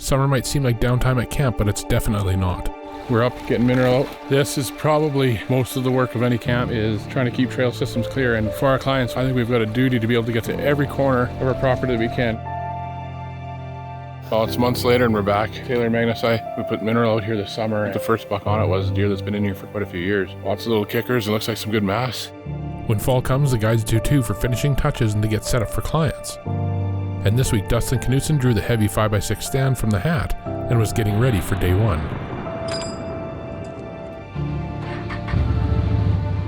Summer might seem like downtime at camp, but it's definitely not. We're up getting mineral out. This is probably most of the work of any camp, is trying to keep trail systems clear. And for our clients, I think we've got a duty to be able to get to every corner of our property that we can. Well, it's months later and we're back. Taylor and Magnus, we put mineral out here this summer. The first buck on it was a deer that's been in here for quite a few years. Lots of little kickers. It looks like some good mass. When fall comes, the guys do too, for finishing touches and to get set up for clients. And this week, Dustin Knutson drew the heavy 5x6 stand from the hat and was getting ready for day one.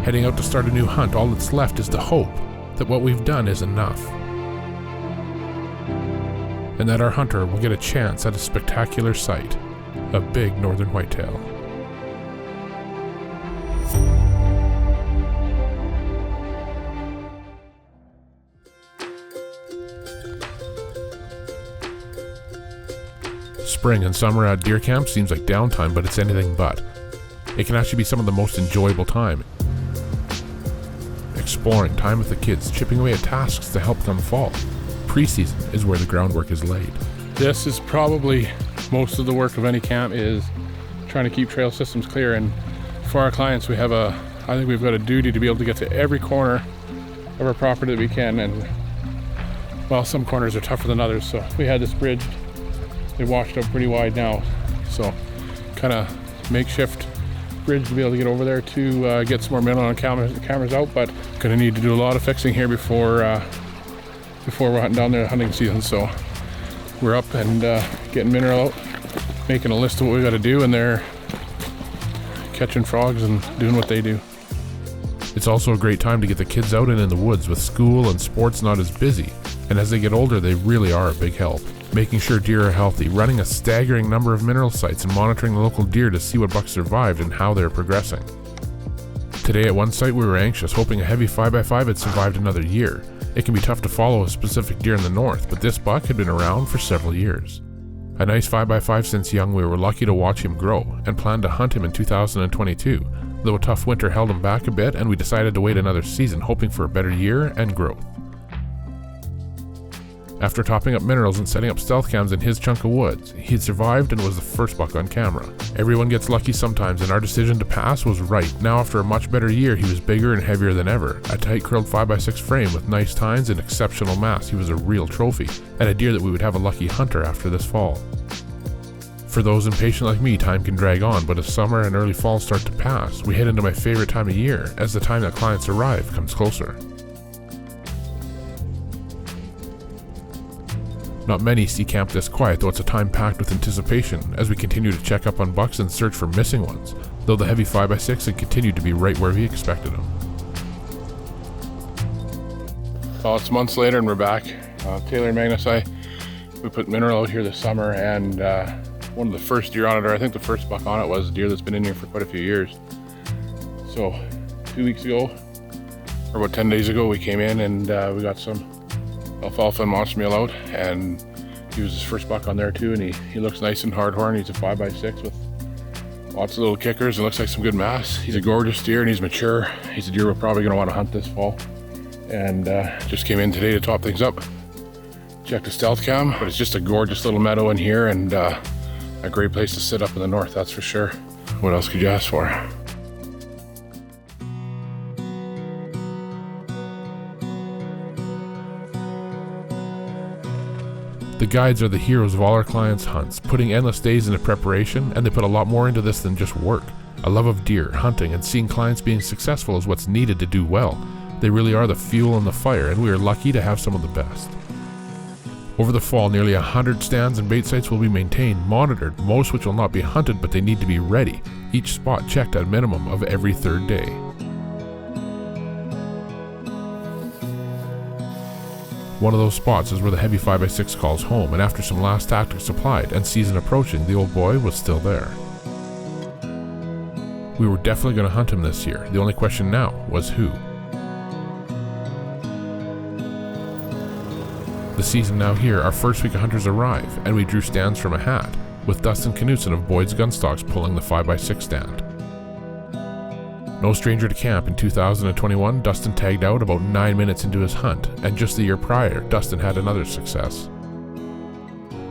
Heading out to start a new hunt, all that's left is to hope that what we've done is enough, and that our hunter will get a chance at a spectacular sight, a big northern whitetail. Spring and summer at deer camp seems like downtime, but it's anything but. It can actually be some of the most enjoyable time. Exploring, time with the kids, chipping away at tasks to help them fall. Preseason is where the groundwork is laid. This is probably most of the work of any camp, is trying to keep trail systems clear. And for our clients, I think we've got a duty to be able to get to every corner of our property that we can. And well, some corners are tougher than others. So we had this bridge. It washed up pretty wide now. So kind of makeshift bridge to be able to get over there to get some more mineral on cameras out, but gonna need to do a lot of fixing here before we're hunting down there hunting season. So we're up and getting mineral out, making a list of what we got to do, and they're catching frogs and doing what they do. It's also a great time to get the kids out and in the woods, with school and sports not as busy, and as they get older they really are a big help. Making sure deer are healthy, running a staggering number of mineral sites, and monitoring the local deer to see what bucks survived and how they're progressing. Today at one site we were anxious, hoping a heavy 5x5 had survived another year. It can be tough to follow a specific deer in the north, but this buck had been around for several years. A nice 5x5 since young, we were lucky to watch him grow, and planned to hunt him in 2022, though a tough winter held him back a bit, and we decided to wait another season, hoping for a better year and growth. After topping up minerals and setting up stealth cams in his chunk of woods, he had survived and was the first buck on camera. Everyone gets lucky sometimes, and our decision to pass was right. Now after a much better year, he was bigger and heavier than ever. A tight curled 5x6 frame with nice tines and exceptional mass. He was a real trophy, and a deer that we would have a lucky hunter after this fall. For those impatient like me, time can drag on, but as summer and early fall start to pass, we head into my favorite time of year, as the time that clients arrive comes closer. Not many see camp this quiet, though it's a time packed with anticipation as we continue to check up on bucks and search for missing ones, though the heavy 5x6 had continued to be right where we expected them. Well, it's months later and we're back. Taylor and Magnus, we put mineral out here this summer, and one of the first deer on it, or I think the first buck on it, was a deer that's been in here for quite a few years. So 2 weeks ago, or about 10 days ago, we came in and we got some alfalfa and monster meal out, and he was his first buck on there too, and he looks nice and hard horn. He's a 5x6 with lots of little kickers. It looks like some good mass. He's a gorgeous deer and he's mature. He's a deer we're probably going to want to hunt this fall, and just came in today to top things up. Check the stealth cam, but it's just a gorgeous little meadow in here, and a great place to sit up in the north, that's for sure. What else could you ask for? The guides are the heroes of all our clients' hunts, putting endless days into preparation, and they put a lot more into this than just work. A love of deer, hunting, and seeing clients being successful is what's needed to do well. They really are the fuel and the fire, and we are lucky to have some of the best. Over the fall, nearly 100 stands and bait sites will be maintained, monitored, most which will not be hunted, but they need to be ready. Each spot checked at a minimum of every third day. One of those spots is where the heavy 5x6 calls home, and after some last tactics applied and season approaching, the old boy was still there. We were definitely going to hunt him this year. The only question now was who. The season now here, our first week of hunters arrive, and we drew stands from a hat, with Dustin Knutson of Boyd's Gunstocks pulling the 5x6 stand. No stranger to camp, in 2021, Dustin tagged out about 9 minutes into his hunt, and just the year prior, Dustin had another success.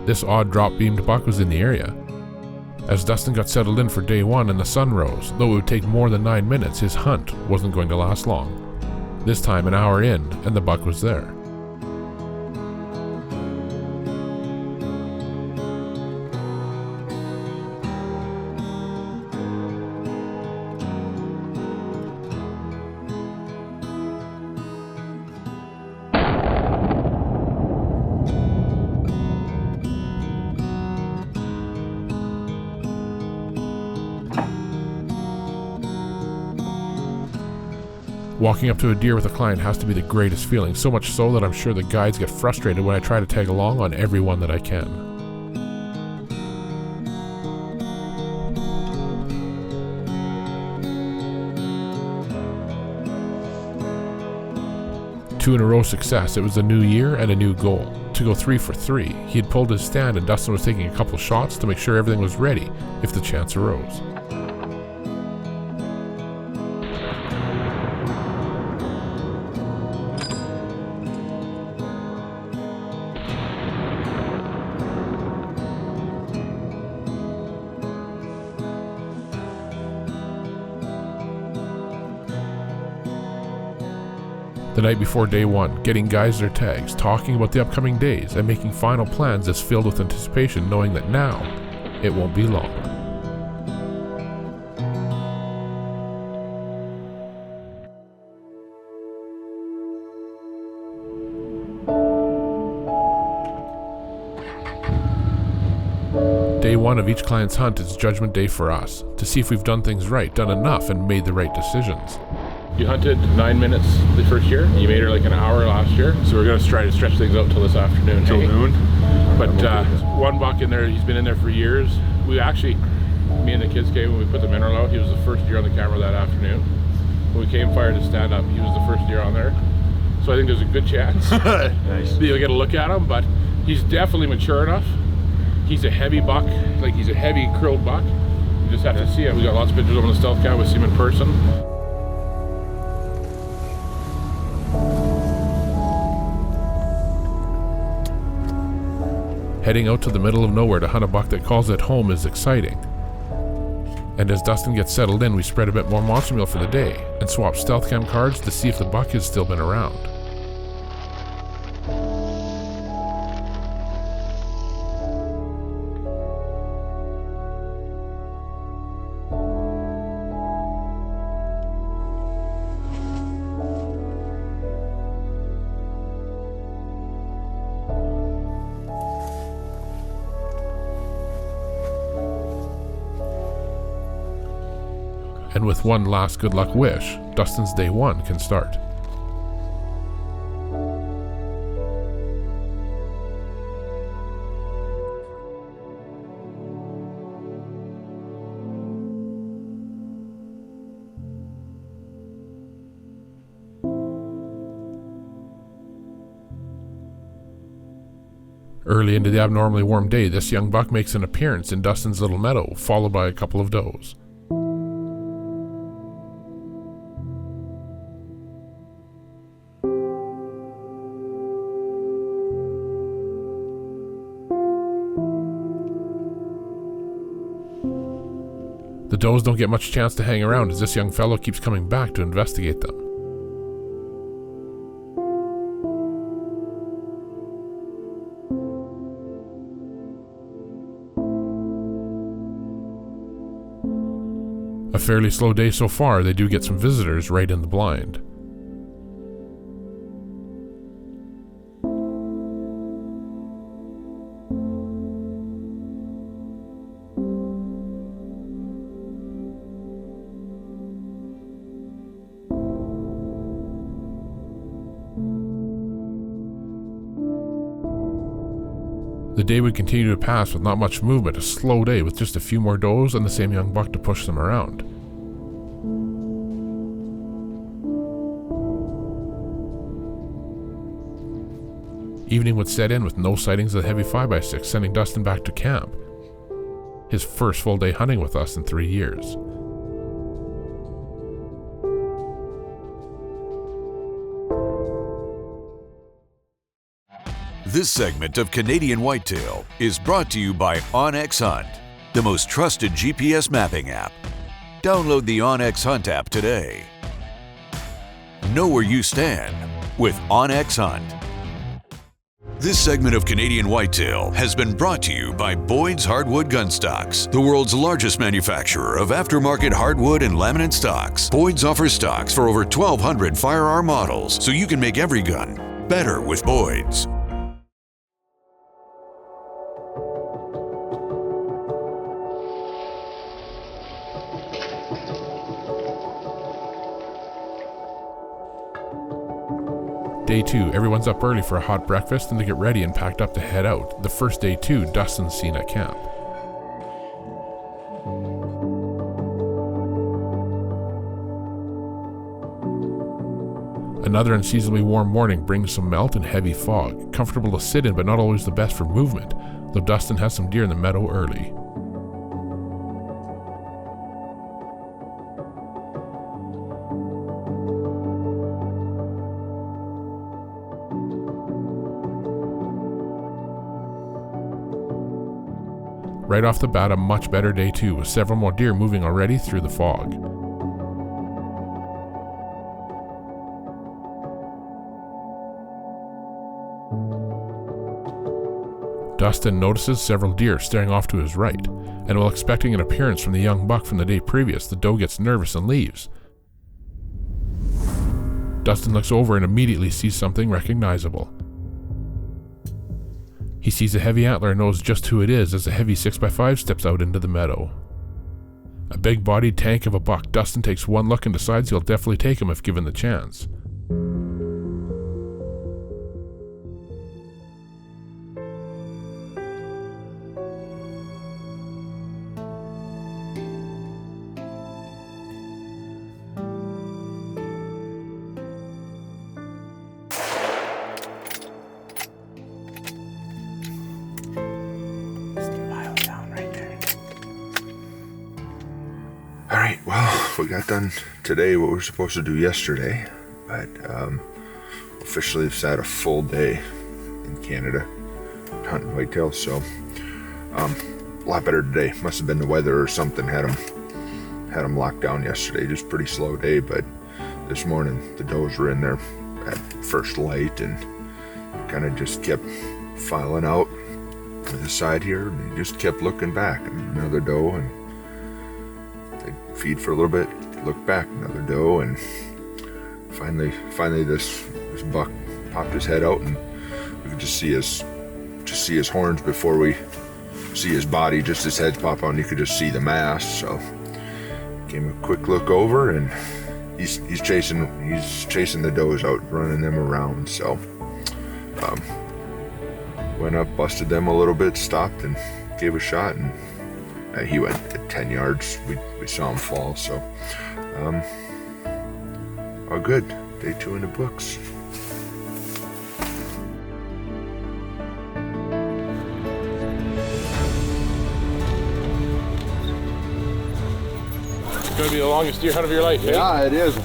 This odd drop-beamed buck was in the area. As Dustin got settled in for day one and the sun rose, though it would take more than 9 minutes, his hunt wasn't going to last long. This time an hour in, and the buck was there. Walking up to a deer with a client has to be the greatest feeling, so much so that I'm sure the guides get frustrated when I try to tag along on every one that I can. Two in a row success. It was a new year and a new goal. To go 3 for 3. He had pulled his stand and Dustin was taking a couple shots to make sure everything was ready if the chance arose. The night before day one, getting guys their tags, talking about the upcoming days, and making final plans is filled with anticipation, knowing that now it won't be long. Day one of each client's hunt is judgment day for us, to see if we've done things right, done enough, and made the right decisions. You hunted 9 minutes the first year. You made her like an hour last year. So we're going to try to stretch things out till this afternoon. Till noon. But one buck in there, he's been in there for years. We actually, me and the kids came when we put the mineral out. He was the first deer on the camera that afternoon. When we came fired to stand up, he was the first deer on there. So I think there's a good chance Nice. that you'll get a look at him, but he's definitely mature enough. He's a heavy buck, like he's a heavy curled buck. You just have to see him. We got lots of pictures of him on the stealth cam with him in person. Heading out to the middle of nowhere to hunt a buck that calls it home is exciting. And as Dustin gets settled in, we spread a bit more monster meal for the day and swap stealth cam cards to see if the buck has still been around. And with one last good luck wish, Dustin's day one can start. Early into the abnormally warm day, this young buck makes an appearance in Dustin's little meadow, followed by a couple of does. The does don't get much chance to hang around as this young fellow keeps coming back to investigate them. A fairly slow day so far. They do get some visitors right in the blind. The day would continue to pass with not much movement, a slow day with just a few more does and the same young buck to push them around. Evening would set in with no sightings of the heavy 5x6, sending Dustin back to camp. His first full day hunting with us in 3 years. This segment of Canadian Whitetail is brought to you by onX Hunt, the most trusted GPS mapping app. Download the onX Hunt app today. Know where you stand with onX Hunt. This segment of Canadian Whitetail has been brought to you by Boyd's Hardwood Gun Stocks, the world's largest manufacturer of aftermarket hardwood and laminate stocks. Boyd's offers stocks for over 1,200 firearm models, so you can make every gun better with Boyd's. Day 2, everyone's up early for a hot breakfast and to get ready and packed up to head out. The first day too, Dustin's seen at camp. Another unseasonably warm morning brings some melt and heavy fog. Comfortable to sit in, but not always the best for movement, though Dustin has some deer in the meadow early. Right off the bat, a much better day too, with several more deer moving already through the fog. Dustin notices several deer staring off to his right, and while expecting an appearance from the young buck from the day previous, the doe gets nervous and leaves. Dustin looks over and immediately sees something recognizable. He sees a heavy antler and knows just who it is as a heavy 6x5 steps out into the meadow. A big-bodied tank of a buck, Dustin takes one look and decides he'll definitely take him if given the chance. Alright, well, we got done today what we were supposed to do yesterday, but officially we've had a full day in Canada hunting whitetails, so a lot better today. Must have been the weather or something had them locked down yesterday. Just pretty slow day, but this morning the does were in there at first light and kind of just kept filing out to the side here, and they just kept looking back. Another doe, and they'd feed for a little bit, look back, another doe, and finally this buck popped his head out, and we could just see his horns before we see his body. Just his head pop out, and you could just see the mass. So gave him a quick look over, and he's chasing the does out, running them around. So went up, busted them a little bit, stopped and gave a shot, and he went at 10 yards. We saw him fall. So all good. Day 2 in the books. It's gonna be the longest deer hunt of your life, eh? Yeah, it is.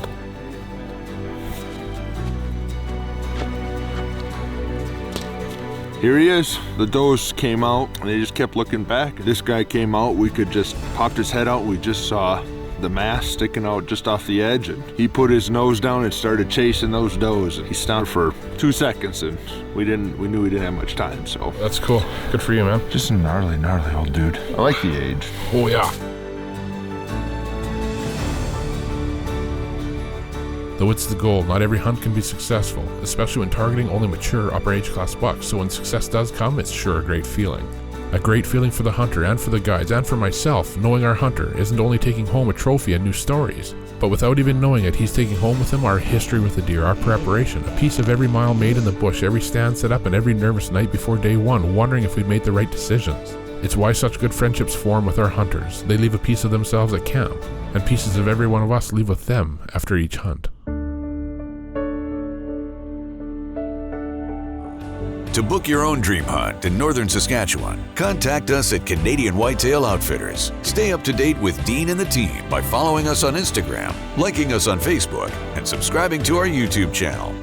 Here he is. The does came out and they just kept looking back. This guy came out, we could just popped his head out. We just saw the mass sticking out just off the edge, and he put his nose down and started chasing those does. He stopped for 2 seconds, and we knew we didn't have much time. So That's cool. Good for you, man. just a gnarly old dude. I like the age. Oh yeah. Though it's the goal, not every hunt can be successful, especially when targeting only mature upper age class bucks, so when success does come, it's sure a great feeling. A great feeling for the hunter and for the guides and for myself, knowing our hunter isn't only taking home a trophy and new stories, but without even knowing it, he's taking home with him our history with the deer, our preparation, a piece of every mile made in the bush, every stand set up, and every nervous night before day one, wondering if we'd made the right decisions. It's why such good friendships form with our hunters. They leave a piece of themselves at camp, and pieces of every one of us leave with them after each hunt. To book your own dream hunt in Northern Saskatchewan, contact us at Canadian Whitetail Outfitters. Stay up to date with Dean and the team by following us on Instagram, liking us on Facebook, and subscribing to our YouTube channel.